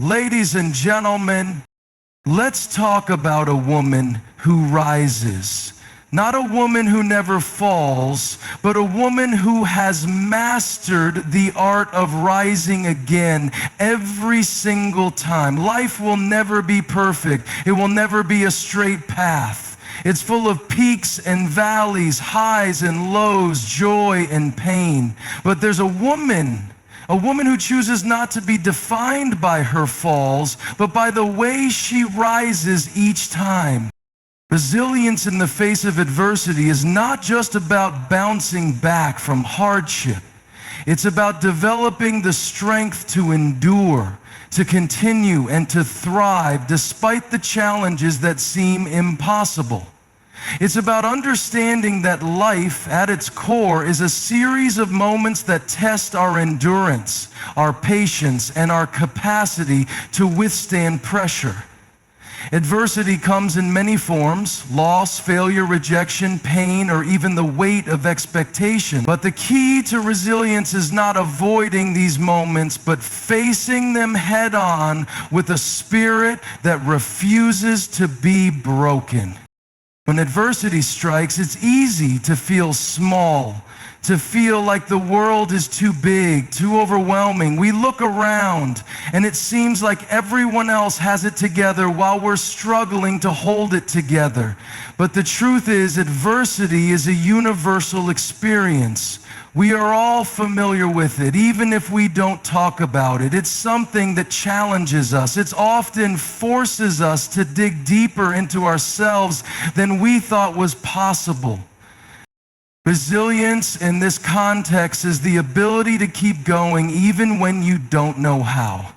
Ladies and gentlemen, let's talk about a woman who rises. Not a woman who never falls, but a woman who has mastered the art of rising again every single time. Life will never be perfect. It will never be a straight path. It's full of peaks and valleys, highs and lows, joy and pain. But there's a woman who chooses not to be defined by her falls, but by the way she rises each time. Resilience in the face of adversity is not just about bouncing back from hardship. It's about developing the strength to endure, to continue, and to thrive despite the challenges that seem impossible. It's about understanding that life, at its core, is a series of moments that test our endurance, our patience, and our capacity to withstand pressure. Adversity comes in many forms: loss, failure, rejection, pain, or even the weight of expectation. But the key to resilience is not avoiding these moments, but facing them head on with a spirit that refuses to be broken. When adversity strikes, it's easy to feel small, to feel like the world is too big, too overwhelming. We look around and it seems like everyone else has it together while we're struggling to hold it together. But the truth is, adversity is a universal experience. We are all familiar with it, even if we don't talk about it. It's something that challenges us. It often forces us to dig deeper into ourselves than we thought was possible. Resilience in this context is the ability to keep going even when you don't know how.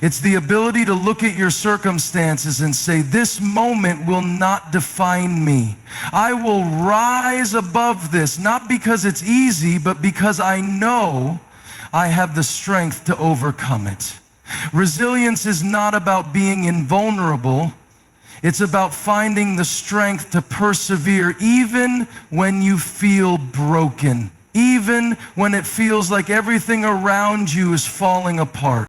It's the ability to look at your circumstances and say, this moment will not define me. I will rise above this, not because it's easy, but because I know I have the strength to overcome it. Resilience is not about being invulnerable. It's about finding the strength to persevere even when you feel broken, even when it feels like everything around you is falling apart.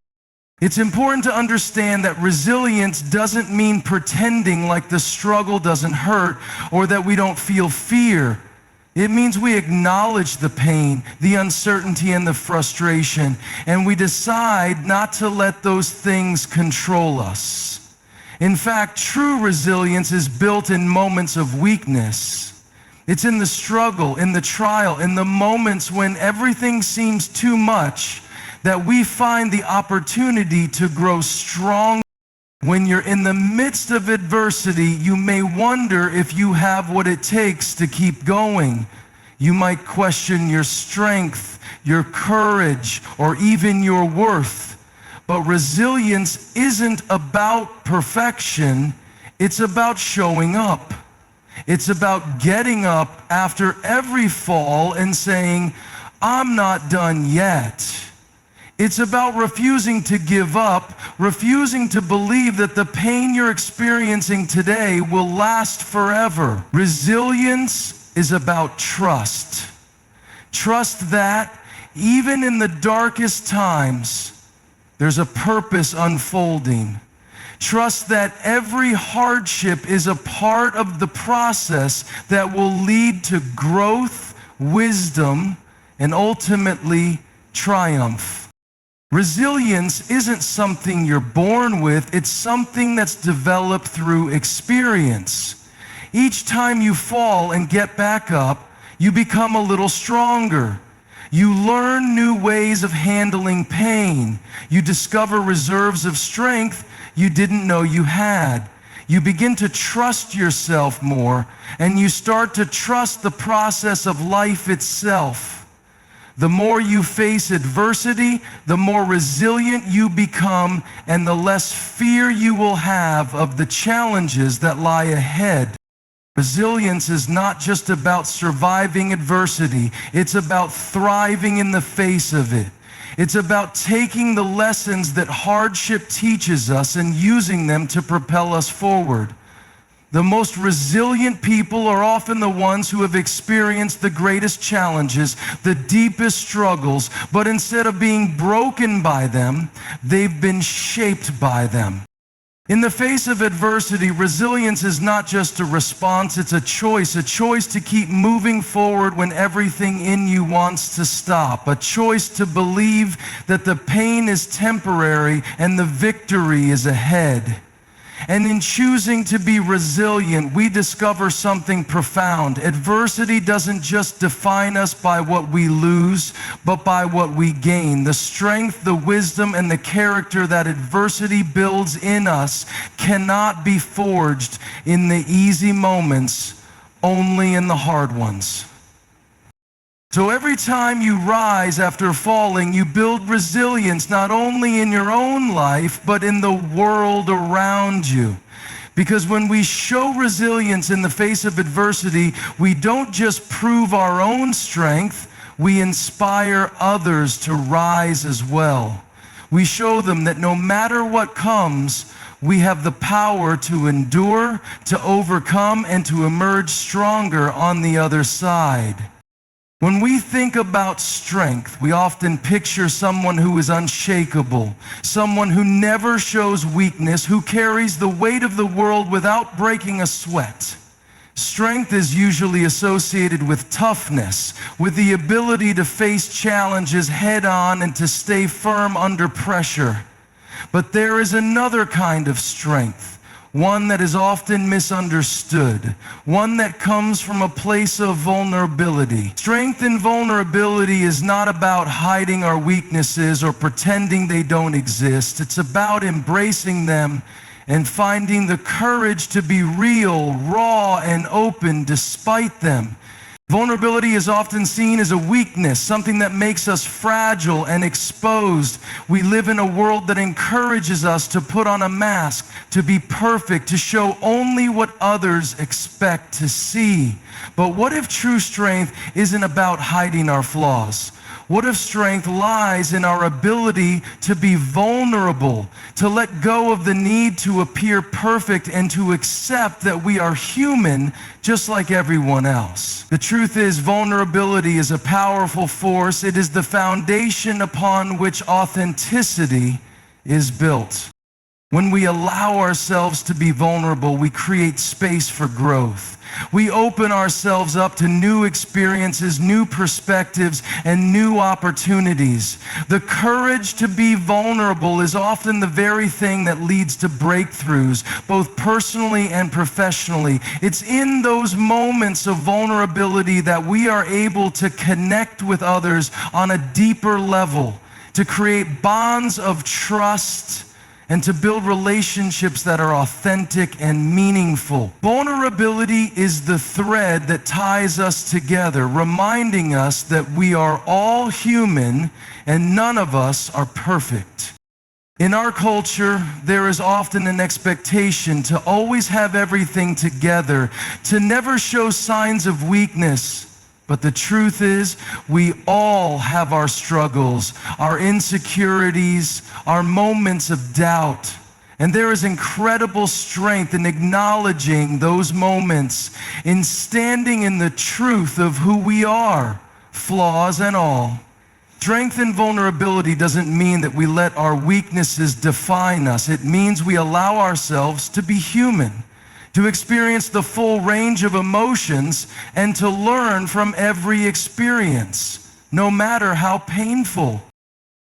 It's important to understand that resilience doesn't mean pretending like the struggle doesn't hurt or that we don't feel fear. It means we acknowledge the pain, the uncertainty, and the frustration, and we decide not to let those things control us. In fact, true resilience is built in moments of weakness. It's in the struggle, in the trial, in the moments when everything seems too much that we find the opportunity to grow strong. When you're in the midst of adversity, you may wonder if you have what it takes to keep going. You might question your strength, your courage, or even your worth. But resilience isn't about perfection, it's about showing up. It's about getting up after every fall and saying, I'm not done yet. It's about refusing to give up, refusing to believe that the pain you're experiencing today will last forever. Resilience is about trust. Trust that even in the darkest times, there's a purpose unfolding. Trust that every hardship is a part of the process that will lead to growth, wisdom, and ultimately triumph. Resilience isn't something you're born with, it's something that's developed through experience. Each time you fall and get back up, you become a little stronger. You learn new ways of handling pain. You discover reserves of strength you didn't know you had. You begin to trust yourself more, and you start to trust the process of life itself. The more you face adversity, the more resilient you become, and the less fear you will have of the challenges that lie ahead. Resilience is not just about surviving adversity, it's about thriving in the face of it. It's about taking the lessons that hardship teaches us and using them to propel us forward. The most resilient people are often the ones who have experienced the greatest challenges, the deepest struggles, but instead of being broken by them, they've been shaped by them. In the face of adversity, resilience is not just a response, it's a choice to keep moving forward when everything in you wants to stop, a choice to believe that the pain is temporary and the victory is ahead. And in choosing to be resilient, we discover something profound. Adversity doesn't just define us by what we lose, but by what we gain. The strength, the wisdom, and the character that adversity builds in us cannot be forged in the easy moments, only in the hard ones. So every time you rise after falling, you build resilience not only in your own life, but in the world around you. Because when we show resilience in the face of adversity, we don't just prove our own strength, we inspire others to rise as well. We show them that no matter what comes, we have the power to endure, to overcome, and to emerge stronger on the other side. When we think about strength, we often picture someone who is unshakable, someone who never shows weakness, who carries the weight of the world without breaking a sweat. Strength is usually associated with toughness, with the ability to face challenges head on and to stay firm under pressure. But there is another kind of strength, one that is often misunderstood, one that comes from a place of vulnerability. Strength and vulnerability is not about hiding our weaknesses or pretending they don't exist. It's about embracing them and finding the courage to be real, raw, and open despite them. Vulnerability is often seen as a weakness, something that makes us fragile and exposed. We live in a world that encourages us to put on a mask, to be perfect, to show only what others expect to see. But what if true strength isn't about hiding our flaws? What if strength lies in our ability to be vulnerable, to let go of the need to appear perfect and to accept that we are human just like everyone else? The truth is, vulnerability is a powerful force. It is the foundation upon which authenticity is built. When we allow ourselves to be vulnerable, we create space for growth. We open ourselves up to new experiences, new perspectives, and new opportunities. The courage to be vulnerable is often the very thing that leads to breakthroughs, both personally and professionally. It's in those moments of vulnerability that we are able to connect with others on a deeper level, to create bonds of trust, and to build relationships that are authentic and meaningful. Vulnerability is the thread that ties us together, reminding us that we are all human and none of us are perfect. In our culture, there is often an expectation to always have everything together, to never show signs of weakness. But the truth is, we all have our struggles, our insecurities, our moments of doubt. And there is incredible strength in acknowledging those moments, in standing in the truth of who we are, flaws and all. Strength and vulnerability doesn't mean that we let our weaknesses define us. It means we allow ourselves to be human, to experience the full range of emotions, and to learn from every experience, no matter how painful.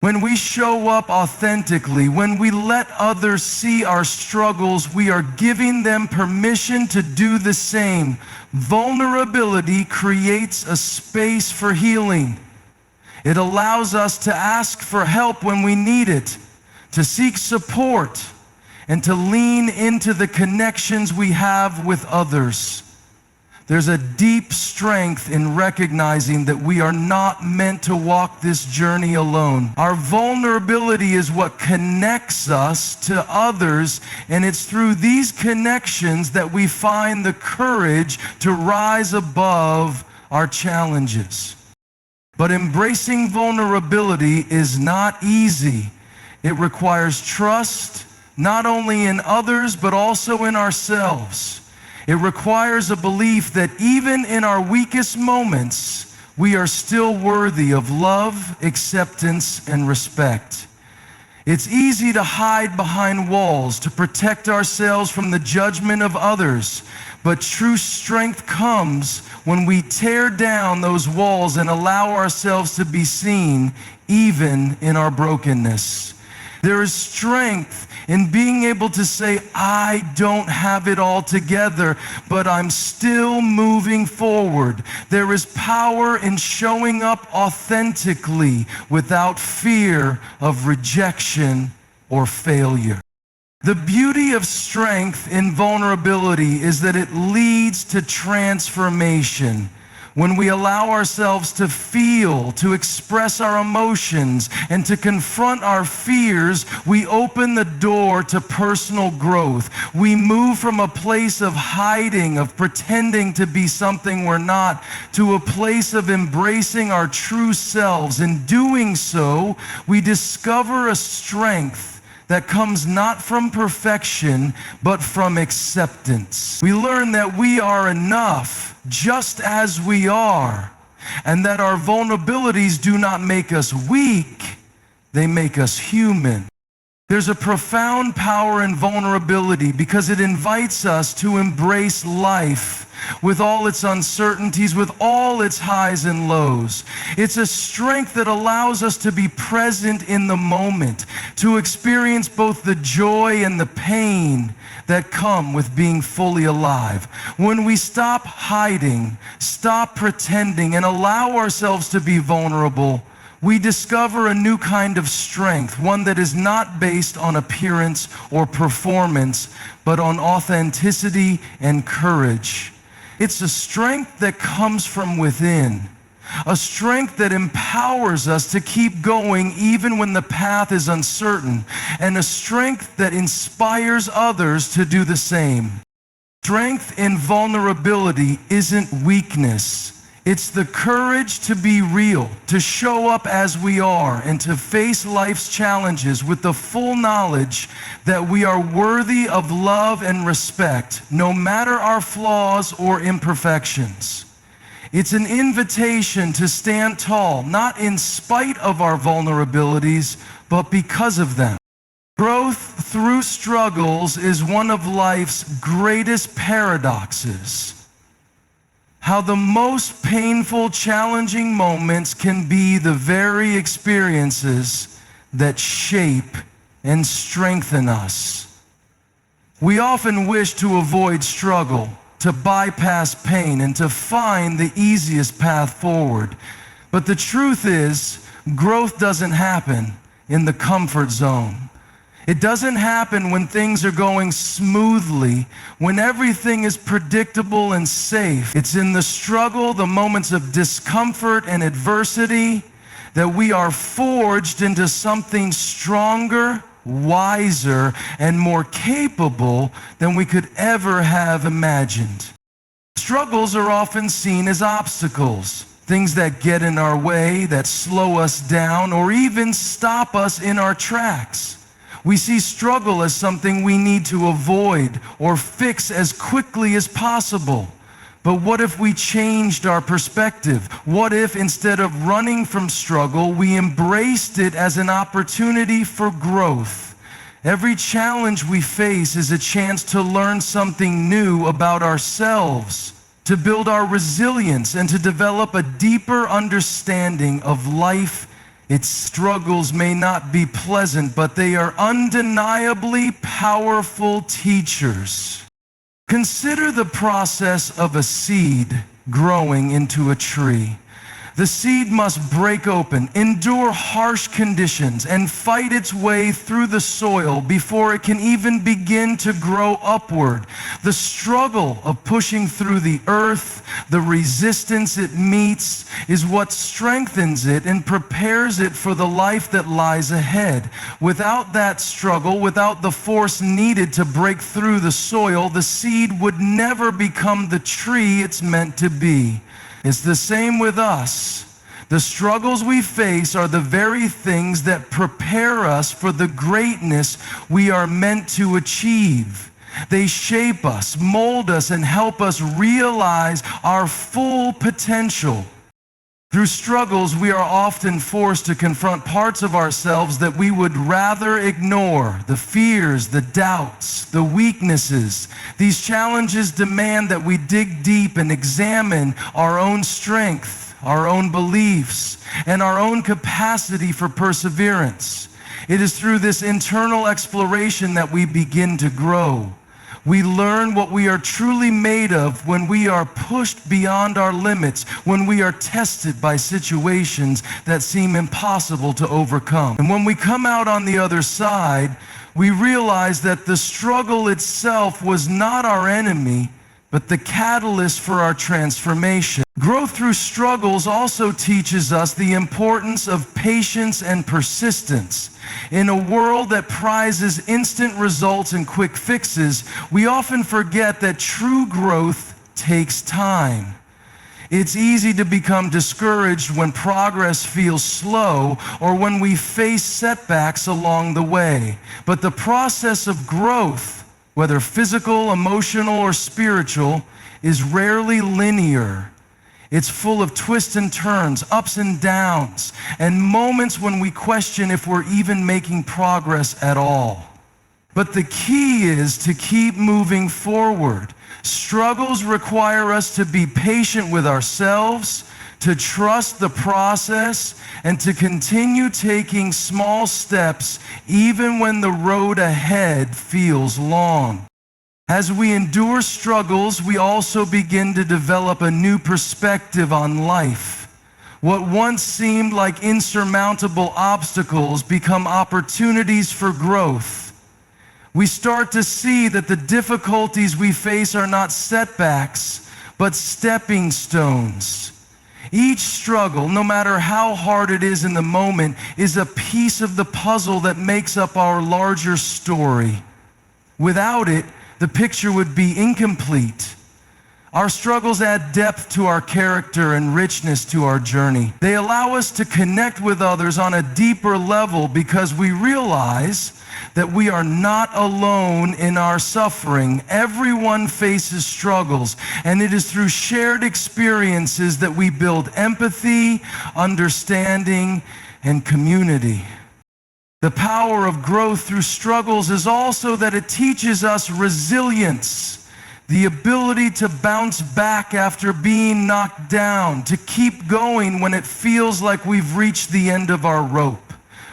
When we show up authentically, when we let others see our struggles, we are giving them permission to do the same. Vulnerability creates a space for healing. It allows us to ask for help when we need it, to seek support, and to lean into the connections we have with others. There's a deep strength in recognizing that we are not meant to walk this journey alone. Our vulnerability is what connects us to others, and it's through these connections that we find the courage to rise above our challenges. But embracing vulnerability is not easy. It requires trust, not only in others, but also in ourselves. It requires a belief that even in our weakest moments, we are still worthy of love, acceptance, and respect. It's easy to hide behind walls to protect ourselves from the judgment of others, but true strength comes when we tear down those walls and allow ourselves to be seen even in our brokenness. There is strength in being able to say, I don't have it all together, but I'm still moving forward. There is power in showing up authentically without fear of rejection or failure. The beauty of strength in vulnerability is that it leads to transformation. When we allow ourselves to feel, to express our emotions, and to confront our fears, we open the door to personal growth. We move from a place of hiding, of pretending to be something we're not, to a place of embracing our true selves. In doing so, we discover a strength that comes not from perfection, but from acceptance. We learn that we are enough just as we are, and that our vulnerabilities do not make us weak, they make us human. There's a profound power in vulnerability because it invites us to embrace life with all its uncertainties, with all its highs and lows. It's a strength that allows us to be present in the moment, to experience both the joy and the pain that come with being fully alive. When we stop hiding, stop pretending, and allow ourselves to be vulnerable, we discover a new kind of strength, one that is not based on appearance or performance, but on authenticity and courage. It's a strength that comes from within, a strength that empowers us to keep going even when the path is uncertain, and a strength that inspires others to do the same. Strength in vulnerability isn't weakness. It's the courage to be real, to show up as we are, and to face life's challenges with the full knowledge that we are worthy of love and respect, no matter our flaws or imperfections. It's an invitation to stand tall, not in spite of our vulnerabilities, but because of them. Growth through struggles is one of life's greatest paradoxes. How the most painful, challenging moments can be the very experiences that shape and strengthen us. We often wish to avoid struggle, to bypass pain, and to find the easiest path forward. But the truth is, growth doesn't happen in the comfort zone. It doesn't happen when things are going smoothly, when everything is predictable and safe. It's in the struggle, the moments of discomfort and adversity, that we are forged into something stronger, wiser, and more capable than we could ever have imagined. Struggles are often seen as obstacles, things that get in our way, that slow us down, or even stop us in our tracks. We see struggle as something we need to avoid or fix as quickly as possible. But what if we changed our perspective? What if instead of running from struggle, we embraced it as an opportunity for growth? Every challenge we face is a chance to learn something new about ourselves, to build our resilience, and to develop a deeper understanding of life. Its struggles may not be pleasant, but they are undeniably powerful teachers. Consider the process of a seed growing into a tree. The seed must break open, endure harsh conditions, and fight its way through the soil before it can even begin to grow upward. The struggle of pushing through the earth, the resistance it meets, is what strengthens it and prepares it for the life that lies ahead. Without that struggle, without the force needed to break through the soil, the seed would never become the tree it's meant to be. It's the same with us. The struggles we face are the very things that prepare us for the greatness we are meant to achieve. They shape us, mold us, and help us realize our full potential. Through struggles, we are often forced to confront parts of ourselves that we would rather ignore, the fears, the doubts, the weaknesses. These challenges demand that we dig deep and examine our own strength, our own beliefs, and our own capacity for perseverance. It is through this internal exploration that we begin to grow. We learn what we are truly made of when we are pushed beyond our limits, when we are tested by situations that seem impossible to overcome. And when we come out on the other side, we realize that the struggle itself was not our enemy, but the catalyst for our transformation. Growth through struggles also teaches us the importance of patience and persistence. In a world that prizes instant results and quick fixes, we often forget that true growth takes time. It's easy to become discouraged when progress feels slow or when we face setbacks along the way. But the process of growth, whether physical, emotional, or spiritual, is rarely linear. It's full of twists and turns, ups and downs, and moments when we question if we're even making progress at all. But the key is to keep moving forward. Struggles require us to be patient with ourselves, to trust the process, and to continue taking small steps even when the road ahead feels long. As we endure struggles, we also begin to develop a new perspective on life. What once seemed like insurmountable obstacles become opportunities for growth. We start to see that the difficulties we face are not setbacks, but stepping stones. Each struggle, no matter how hard it is in the moment, is a piece of the puzzle that makes up our larger story. Without it, the picture would be incomplete. Our struggles add depth to our character and richness to our journey. They allow us to connect with others on a deeper level because we realize that we are not alone in our suffering. Everyone faces struggles, and it is through shared experiences that we build empathy, understanding, and community. The power of growth through struggles is also that it teaches us resilience, the ability to bounce back after being knocked down, to keep going when it feels like we've reached the end of our rope.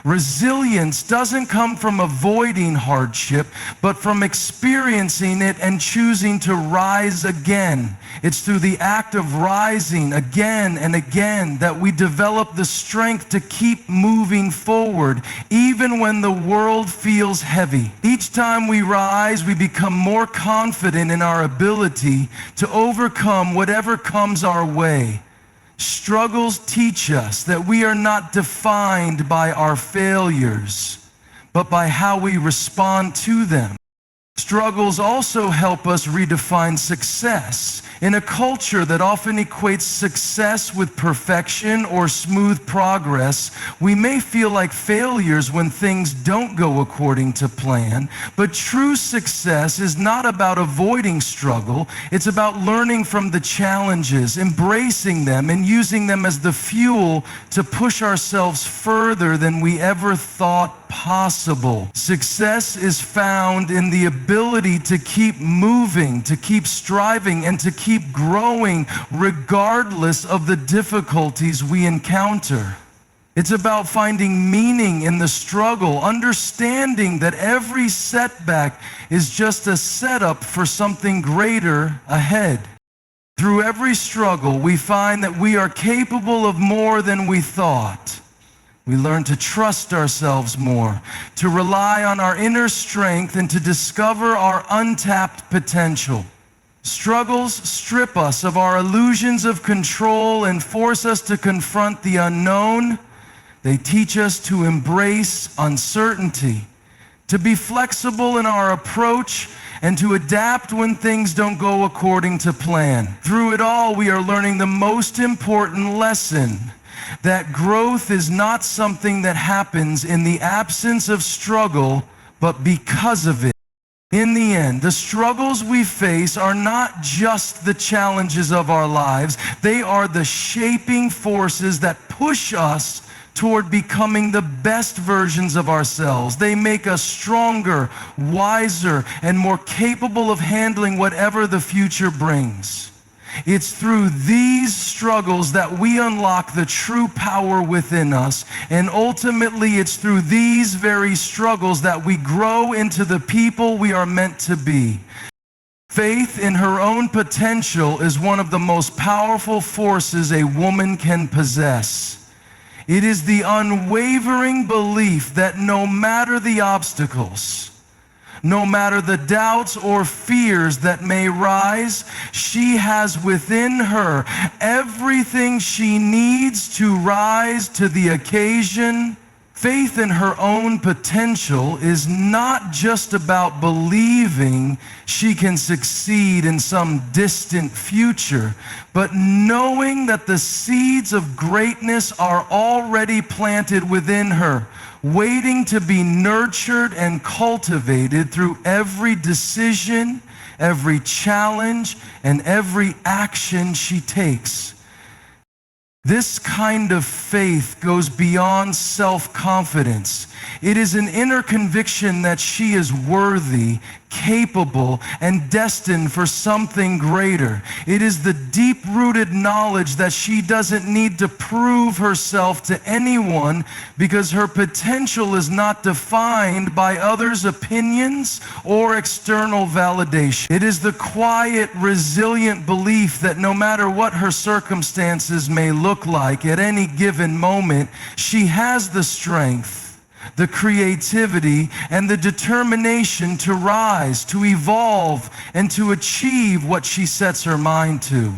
Resilience doesn't come from avoiding hardship, but from experiencing it and choosing to rise again. It's through the act of rising again and again that we develop the strength to keep moving forward, even when the world feels heavy. Each time we rise, we become more confident in our ability to overcome whatever comes our way. Struggles teach us that we are not defined by our failures, but by how we respond to them. Struggles also help us redefine success. In a culture that often equates success with perfection or smooth progress, we may feel like failures when things don't go according to plan. But true success is not about avoiding struggle. It's about learning from the challenges, embracing them, and using them as the fuel to push ourselves further than we ever thought possible. Success is found in the ability to keep moving, to keep striving, and to keep growing regardless of the difficulties we encounter. It's about finding meaning in the struggle, understanding that every setback is just a setup for something greater ahead. Through every struggle, we find that we are capable of more than we thought. We learn to trust ourselves more, to rely on our inner strength, and to discover our untapped potential. Struggles strip us of our illusions of control and force us to confront the unknown. They teach us to embrace uncertainty, to be flexible in our approach, and to adapt when things don't go according to plan. Through it all, we are learning the most important lesson: that growth is not something that happens in the absence of struggle, but because of it. In the end, the struggles we face are not just the challenges of our lives, they are the shaping forces that push us toward becoming the best versions of ourselves. They make us stronger, wiser, and more capable of handling whatever the future brings. It's through these struggles that we unlock the true power within us, and ultimately it's through these very struggles that we grow into the people we are meant to be. Faith in her own potential is one of the most powerful forces a woman can possess. It is the unwavering belief that no matter the obstacles, no matter the doubts or fears that may rise, she has within her everything she needs to rise to the occasion. Faith in her own potential is not just about believing she can succeed in some distant future, but knowing that the seeds of greatness are already planted within her, waiting to be nurtured and cultivated through every decision, every challenge, and every action she takes. This kind of faith goes beyond self-confidence. It is an inner conviction that she is worthy, capable, and destined for something greater. It is the deep-rooted knowledge that she doesn't need to prove herself to anyone because her potential is not defined by others' opinions or external validation. It is the quiet, resilient belief that no matter what her circumstances may look like at any given moment, she has the strength, the creativity, and the determination to rise, to evolve, and to achieve what she sets her mind to.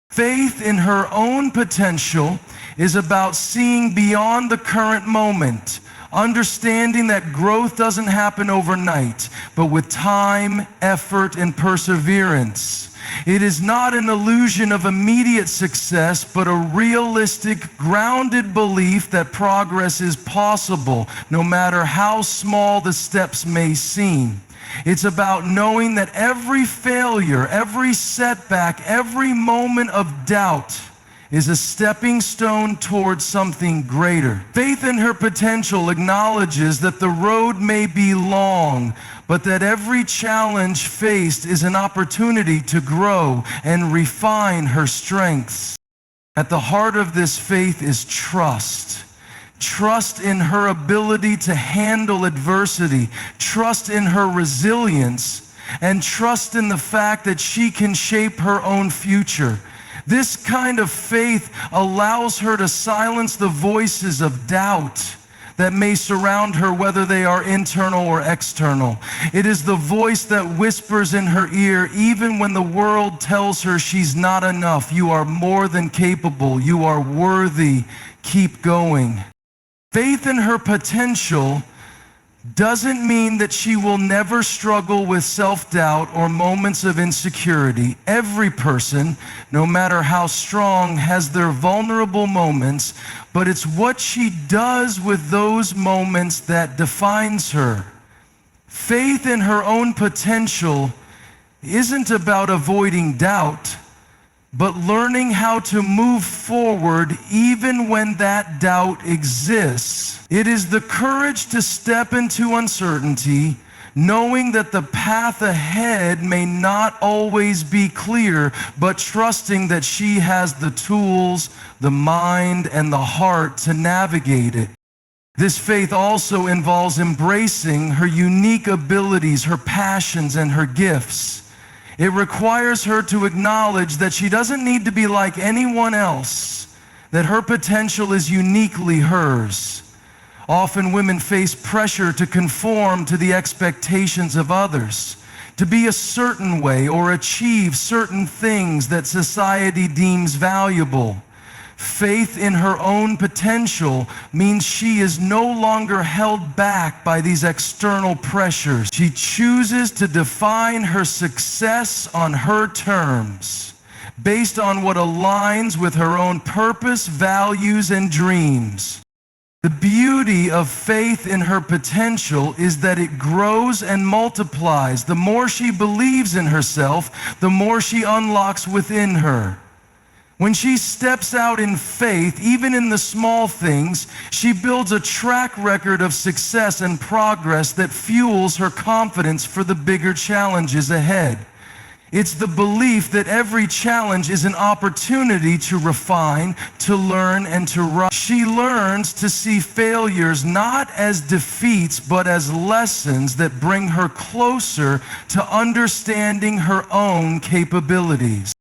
Faith in her own potential is about seeing beyond the current moment, understanding that growth doesn't happen overnight, but with time, effort, and perseverance. It is not an illusion of immediate success, but a realistic, grounded belief that progress is possible, no matter how small the steps may seem. It's about knowing that every failure, every setback, every moment of doubt is a stepping stone towards something greater. Faith in her potential acknowledges that the road may be long, but that every challenge faced is an opportunity to grow and refine her strengths. At the heart of this faith is trust. Trust in her ability to handle adversity, trust in her resilience, and trust in the fact that she can shape her own future. This kind of faith allows her to silence the voices of doubt that may surround her, whether they are internal or external. It is the voice that whispers in her ear, even when the world tells her she's not enough. You are more than capable. You are worthy. Keep going. Faith in her potential doesn't mean that she will never struggle with self-doubt or moments of insecurity. Every person, no matter how strong, has their vulnerable moments, but it's what she does with those moments that defines her. Faith in her own potential isn't about avoiding doubt, but learning how to move forward even when that doubt exists. It is the courage to step into uncertainty, knowing that the path ahead may not always be clear, but trusting that she has the tools, the mind, and the heart to navigate it. This faith also involves embracing her unique abilities, her passions, and her gifts. It requires her to acknowledge that she doesn't need to be like anyone else, that her potential is uniquely hers. Often women face pressure to conform to the expectations of others, to be a certain way or achieve certain things that society deems valuable. Faith in her own potential means she is no longer held back by these external pressures. She chooses to define her success on her terms, based on what aligns with her own purpose, values, and dreams. The beauty of faith in her potential is that it grows and multiplies. The more she believes in herself, the more she unlocks within her. When she steps out in faith, even in the small things, she builds a track record of success and progress that fuels her confidence for the bigger challenges ahead. It's the belief that every challenge is an opportunity to refine, to learn, and to rise. She learns to see failures not as defeats, but as lessons that bring her closer to understanding her own capabilities.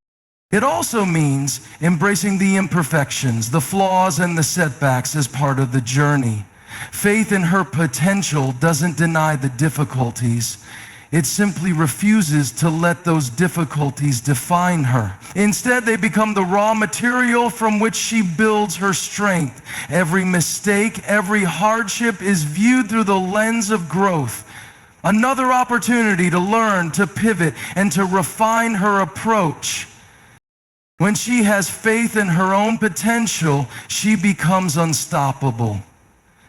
It also means embracing the imperfections, the flaws, and the setbacks as part of the journey. Faith in her potential doesn't deny the difficulties. It simply refuses to let those difficulties define her. Instead, they become the raw material from which she builds her strength. Every mistake, every hardship is viewed through the lens of growth. Another opportunity to learn, to pivot, and to refine her approach. When she has faith in her own potential, she becomes unstoppable.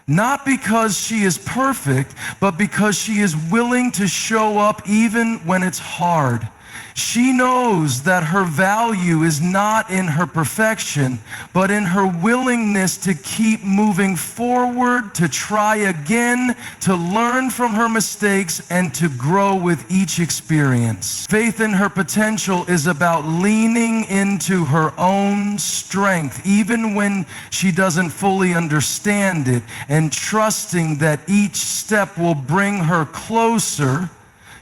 Not because she is perfect, but because she is willing to show up even when it's hard. She knows that her value is not in her perfection, but in her willingness to keep moving forward, to try again, to learn from her mistakes, and to grow with each experience. Faith in her potential is about leaning into her own strength, even when she doesn't fully understand it, and trusting that each step will bring her closer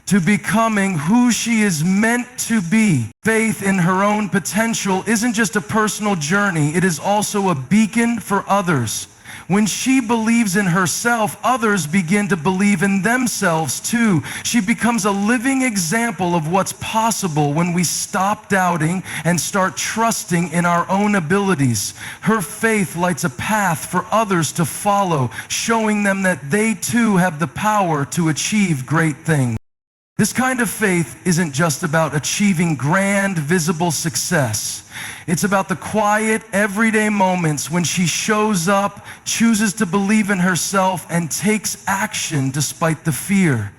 to becoming who she is meant to be. Faith in her own potential isn't just a personal journey, it is also a beacon for others. When she believes in herself, others begin to believe in themselves too. She becomes a living example of what's possible when we stop doubting and start trusting in our own abilities. Her faith lights a path for others to follow, showing them that they too have the power to achieve great things. This kind of faith isn't just about achieving grand, visible success. It's about the quiet, everyday moments when she shows up, chooses to believe in herself, and takes action despite the fear.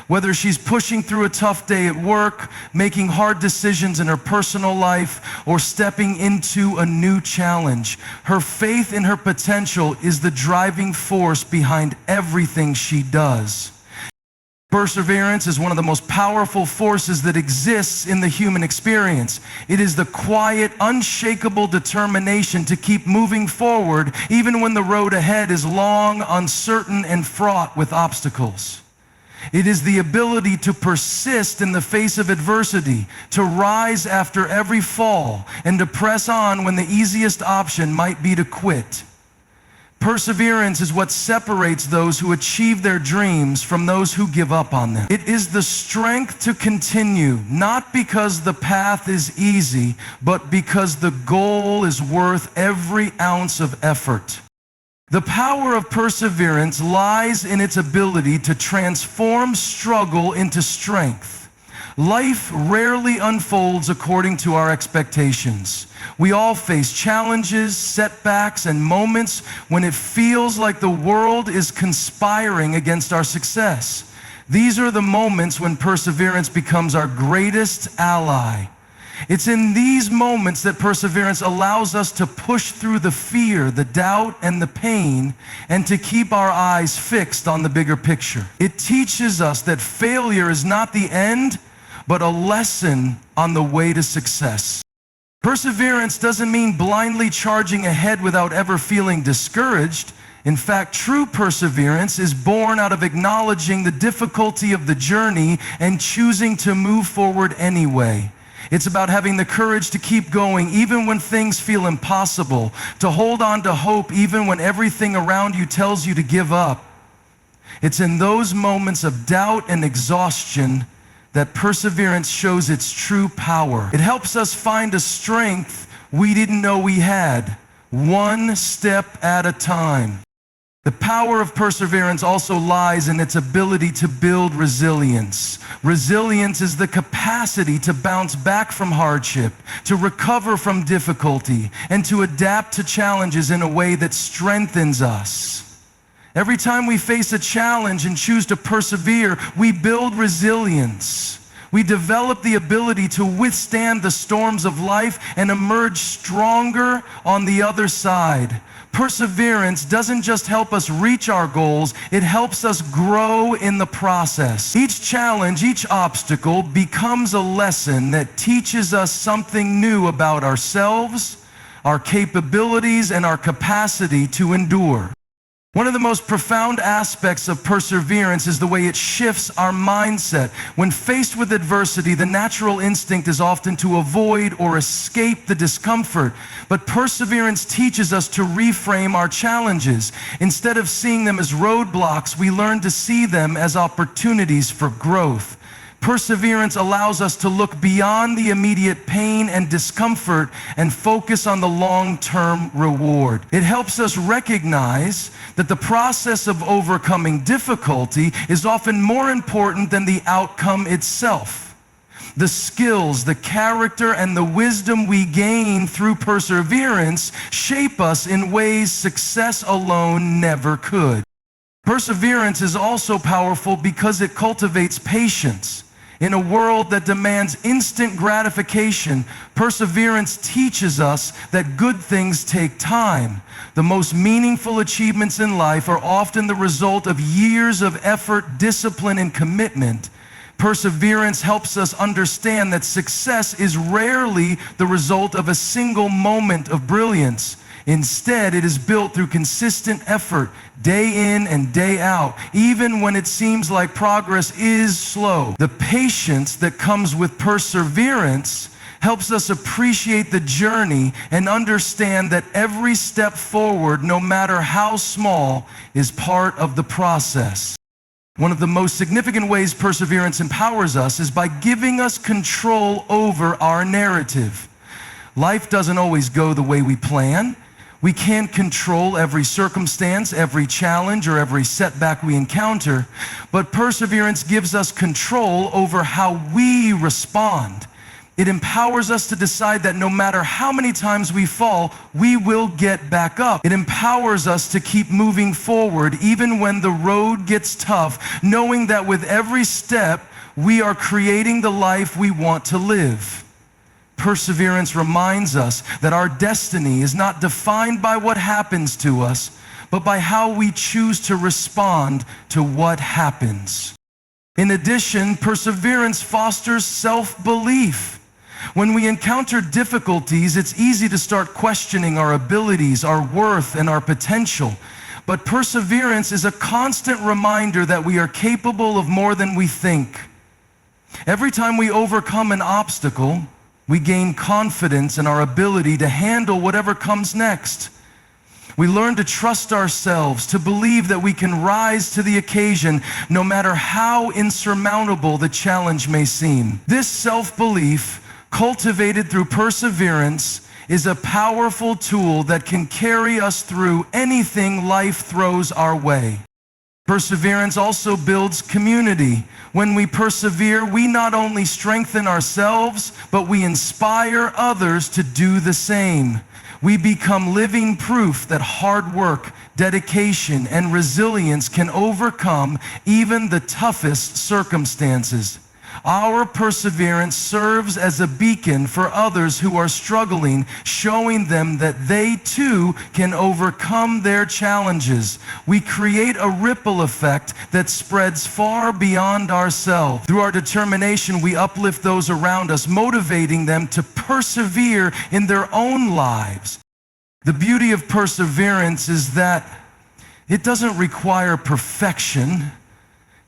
Whether she's pushing through a tough day at work, making hard decisions in her personal life, or stepping into a new challenge, her faith in her potential is the driving force behind everything she does. Perseverance is one of the most powerful forces that exists in the human experience. It is the quiet, unshakable determination to keep moving forward even when the road ahead is long, uncertain, and fraught with obstacles. It is the ability to persist in the face of adversity, to rise after every fall, and to press on when the easiest option might be to quit. Perseverance is what separates those who achieve their dreams from those who give up on them. It is the strength to continue, not because the path is easy, but because the goal is worth every ounce of effort. The power of perseverance lies in its ability to transform struggle into strength. Life rarely unfolds according to our expectations. We all face challenges, setbacks, and moments when it feels like the world is conspiring against our success. These are the moments when perseverance becomes our greatest ally. It's in these moments that perseverance allows us to push through the fear, the doubt, and the pain, and to keep our eyes fixed on the bigger picture. It teaches us that failure is not the end, but a lesson on the way to success. Perseverance doesn't mean blindly charging ahead without ever feeling discouraged. In fact, true perseverance is born out of acknowledging the difficulty of the journey and choosing to move forward anyway. It's about having the courage to keep going even when things feel impossible, to hold on to hope even when everything around you tells you to give up. It's in those moments of doubt and exhaustion that perseverance shows its true power. It helps us find a strength we didn't know we had, one step at a time. The power of perseverance also lies in its ability to build resilience. Resilience is the capacity to bounce back from hardship, to recover from difficulty, and to adapt to challenges in a way that strengthens us. Every time we face a challenge and choose to persevere, we build resilience. We develop the ability to withstand the storms of life and emerge stronger on the other side. Perseverance doesn't just help us reach our goals, it helps us grow in the process. Each challenge, each obstacle becomes a lesson that teaches us something new about ourselves, our capabilities, and our capacity to endure. One of the most profound aspects of perseverance is the way it shifts our mindset. When faced with adversity, the natural instinct is often to avoid or escape the discomfort. But perseverance teaches us to reframe our challenges. Instead of seeing them as roadblocks, we learn to see them as opportunities for growth. Perseverance allows us to look beyond the immediate pain and discomfort and focus on the long-term reward. It helps us recognize that the process of overcoming difficulty is often more important than the outcome itself. The skills, the character, and the wisdom we gain through perseverance shape us in ways success alone never could. Perseverance is also powerful because it cultivates patience. In a world that demands instant gratification, perseverance teaches us that good things take time. The most meaningful achievements in life are often the result of years of effort, discipline, and commitment. Perseverance helps us understand that success is rarely the result of a single moment of brilliance. Instead, it is built through consistent effort, day in and day out, even when it seems like progress is slow. The patience that comes with perseverance helps us appreciate the journey and understand that every step forward, no matter how small, is part of the process. One of the most significant ways perseverance empowers us is by giving us control over our narrative. Life doesn't always go the way we plan. We can't control every circumstance, every challenge, or every setback we encounter, but perseverance gives us control over how we respond. It empowers us to decide that no matter how many times we fall, we will get back up. It empowers us to keep moving forward even when the road gets tough, knowing that with every step, we are creating the life we want to live. Perseverance reminds us that our destiny is not defined by what happens to us, but by how we choose to respond to what happens. In addition, perseverance fosters self-belief. When we encounter difficulties, it's easy to start questioning our abilities, our worth, and our potential. But perseverance is a constant reminder that we are capable of more than we think. Every time we overcome an obstacle, we gain confidence in our ability to handle whatever comes next. We learn to trust ourselves, to believe that we can rise to the occasion no matter how insurmountable the challenge may seem. This self-belief, cultivated through perseverance, is a powerful tool that can carry us through anything life throws our way. Perseverance also builds community. When we persevere, we not only strengthen ourselves, but we inspire others to do the same. We become living proof that hard work, dedication, and resilience can overcome even the toughest circumstances. Our perseverance serves as a beacon for others who are struggling, showing them that they too can overcome their challenges. We create a ripple effect that spreads far beyond ourselves. Through our determination, we uplift those around us, motivating them to persevere in their own lives. The beauty of perseverance is that it doesn't require perfection.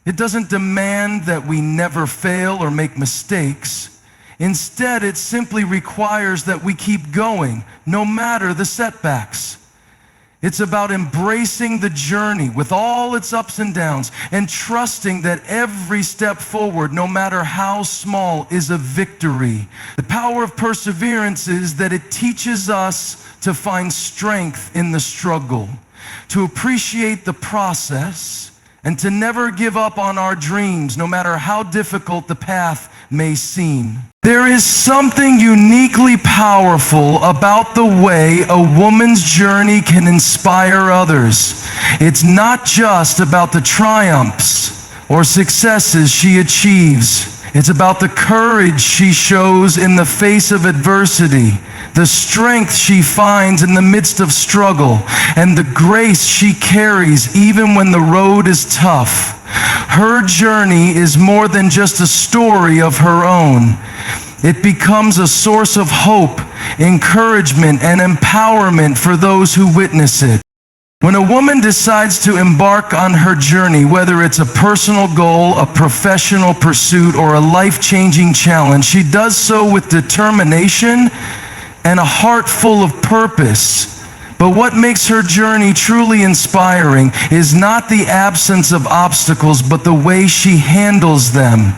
It doesn't demand that we never fail or make mistakes. Instead, it simply requires that we keep going, no matter the setbacks. It's about embracing the journey with all its ups and downs and trusting that every step forward, no matter how small, is a victory. The power of perseverance is that it teaches us to find strength in the struggle, to appreciate the process, and to never give up on our dreams, no matter how difficult the path may seem. There is something uniquely powerful about the way a woman's journey can inspire others. It's not just about the triumphs or successes she achieves. It's about the courage she shows in the face of adversity, the strength she finds in the midst of struggle, and the grace she carries even when the road is tough. Her journey is more than just a story of her own. It becomes a source of hope, encouragement, and empowerment for those who witness it. When a woman decides to embark on her journey, whether it's a personal goal, a professional pursuit, or a life-changing challenge, she does so with determination and a heart full of purpose. But what makes her journey truly inspiring is not the absence of obstacles, but the way she handles them.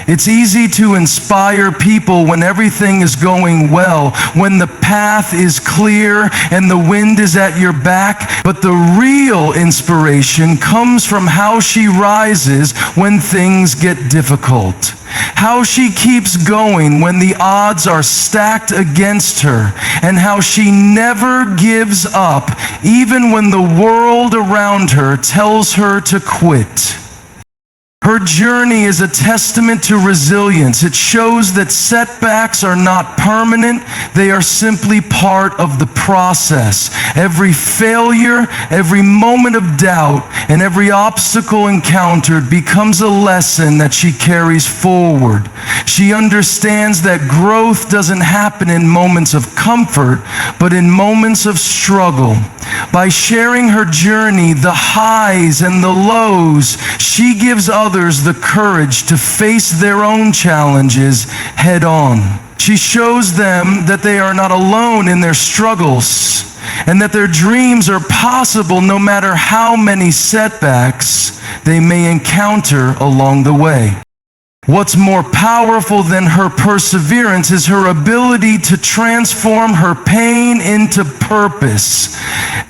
It's easy to inspire people when everything is going well, when the path is clear and the wind is at your back. But the real inspiration comes from how she rises when things get difficult, how she keeps going when the odds are stacked against her, and how she never gives up even when the world around her tells her to quit. Her journey is a testament to resilience. It shows that setbacks are not permanent. They are simply part of the process. Every failure, every moment of doubt, and every obstacle encountered becomes a lesson that she carries forward. She understands that growth doesn't happen in moments of comfort, but in moments of struggle. By sharing her journey, the highs and the lows, she gives others the courage to face their own challenges head on. She shows them that they are not alone in their struggles, and that their dreams are possible no matter how many setbacks they may encounter along the way. What's more powerful than her perseverance is her ability to transform her pain into purpose.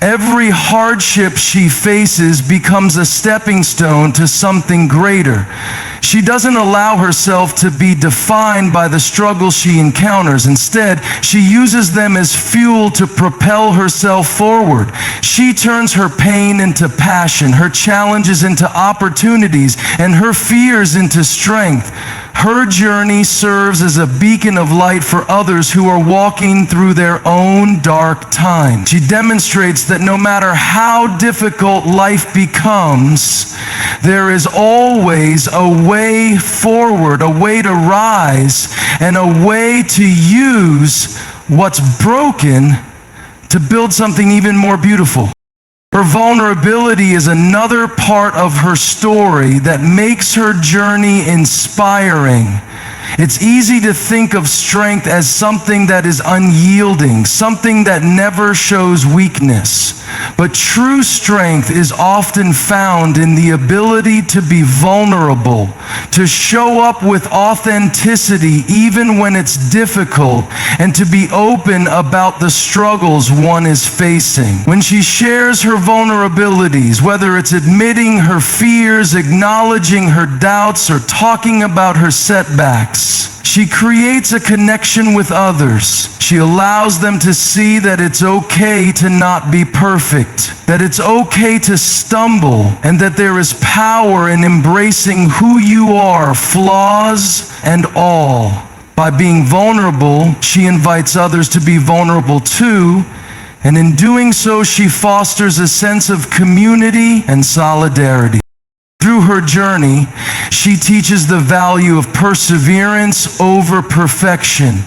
Every hardship she faces becomes a stepping stone to something greater. She doesn't allow herself to be defined by the struggles she encounters. Instead, she uses them as fuel to propel herself forward. She turns her pain into passion, her challenges into opportunities, and her fears into strength. Her journey serves as a beacon of light for others who are walking through their own dark time. She demonstrates that no matter how difficult life becomes, there is always a way forward, a way to rise, and a way to use what's broken to build something even more beautiful. Her vulnerability is another part of her story that makes her journey inspiring. It's easy to think of strength as something that is unyielding, something that never shows weakness. But true strength is often found in the ability to be vulnerable, to show up with authenticity even when it's difficult, and to be open about the struggles one is facing. When she shares her vulnerabilities, whether it's admitting her fears, acknowledging her doubts, or talking about her setbacks, she creates a connection with others. She allows them to see that it's okay to not be perfect, that it's okay to stumble, and that there is power in embracing who you are, flaws and all. By being vulnerable, she invites others to be vulnerable too, and in doing so, she fosters a sense of community and solidarity. Through her journey, she teaches the value of perseverance over perfection.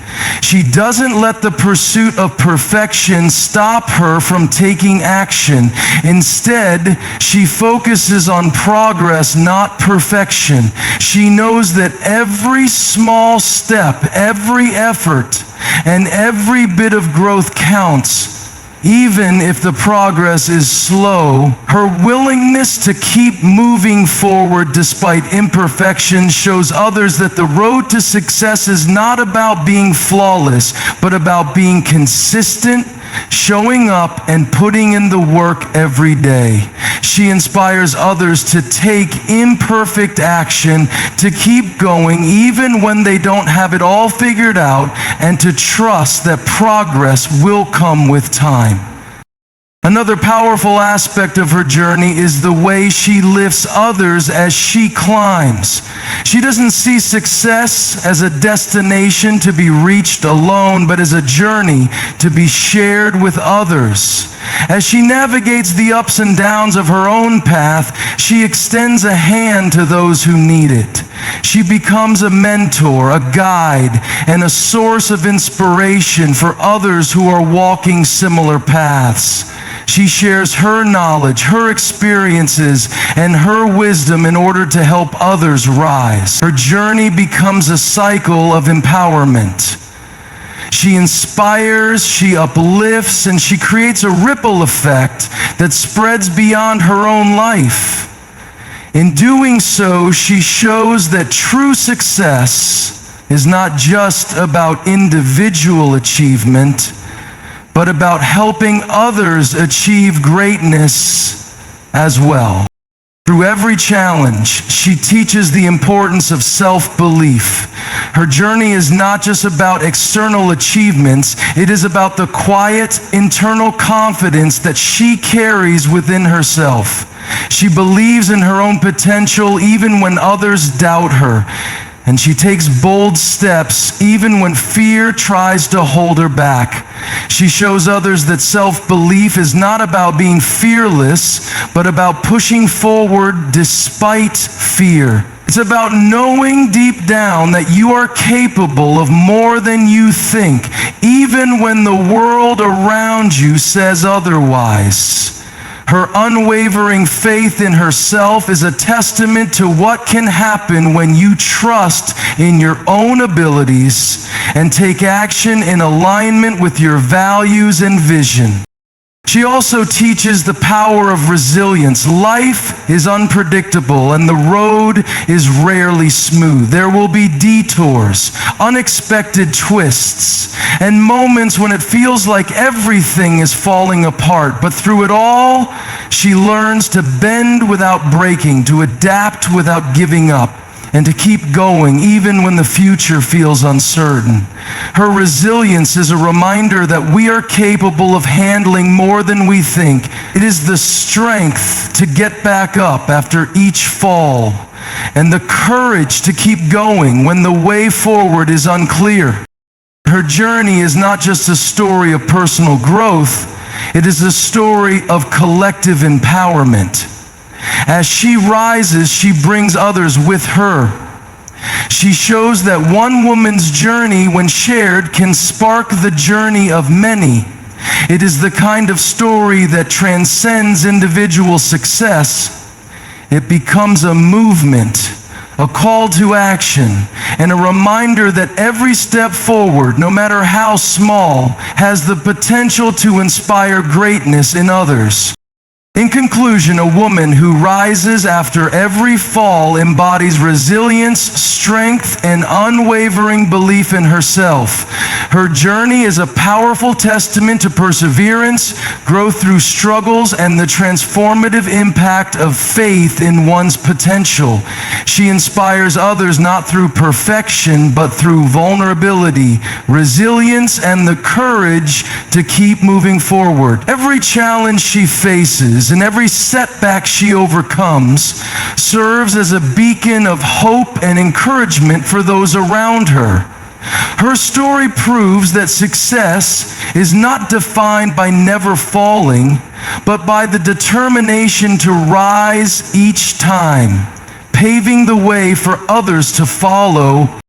She doesn't let the pursuit of perfection stop her from taking action. Instead, she focuses on progress, not perfection. She knows that every small step, every effort, and every bit of growth counts. Even if the progress is slow, her willingness to keep moving forward despite imperfection shows others that the road to success is not about being flawless, but about being consistent, showing up and putting in the work every day. She inspires others to take imperfect action, to keep going even when they don't have it all figured out, and to trust that progress will come with time. Another powerful aspect of her journey is the way she lifts others as she climbs. She doesn't see success as a destination to be reached alone, but as a journey to be shared with others. As she navigates the ups and downs of her own path, she extends a hand to those who need it. She becomes a mentor, a guide, and a source of inspiration for others who are walking similar paths. She shares her knowledge, her experiences, and her wisdom in order to help others rise. Her journey becomes a cycle of empowerment. She inspires, she uplifts, and she creates a ripple effect that spreads beyond her own life. In doing so, she shows that true success is not just about individual achievement, but about helping others achieve greatness as well. Through every challenge, she teaches the importance of self-belief. Her journey is not just about external achievements, it is about the quiet internal confidence that she carries within herself. She believes in her own potential even when others doubt her. And she takes bold steps even when fear tries to hold her back. She shows others that self-belief is not about being fearless, but about pushing forward despite fear. It's about knowing deep down that you are capable of more than you think, even when the world around you says otherwise. Her unwavering faith in herself is a testament to what can happen when you trust in your own abilities and take action in alignment with your values and vision. She also teaches the power of resilience. Life is unpredictable and the road is rarely smooth. There will be detours, unexpected twists, and moments when it feels like everything is falling apart. But through it all, she learns to bend without breaking, to adapt without giving up, and to keep going even when the future feels uncertain. Her resilience is a reminder that we are capable of handling more than we think. It is the strength to get back up after each fall, and the courage to keep going when the way forward is unclear. Her journey is not just a story of personal growth, it is a story of collective empowerment. As she rises, she brings others with her. She shows that one woman's journey, when shared, can spark the journey of many. It is the kind of story that transcends individual success. It becomes a movement, a call to action, and a reminder that every step forward, no matter how small, has the potential to inspire greatness in others. In conclusion, a woman who rises after every fall embodies resilience, strength, and unwavering belief in herself. Her journey is a powerful testament to perseverance, growth through struggles, and the transformative impact of faith in one's potential. She inspires others not through perfection, but through vulnerability, resilience, and the courage to keep moving forward. Every challenge she faces and every setback she overcomes serves as a beacon of hope and encouragement for those around her. Her story proves that success is not defined by never falling, but by the determination to rise each time, paving the way for others to follow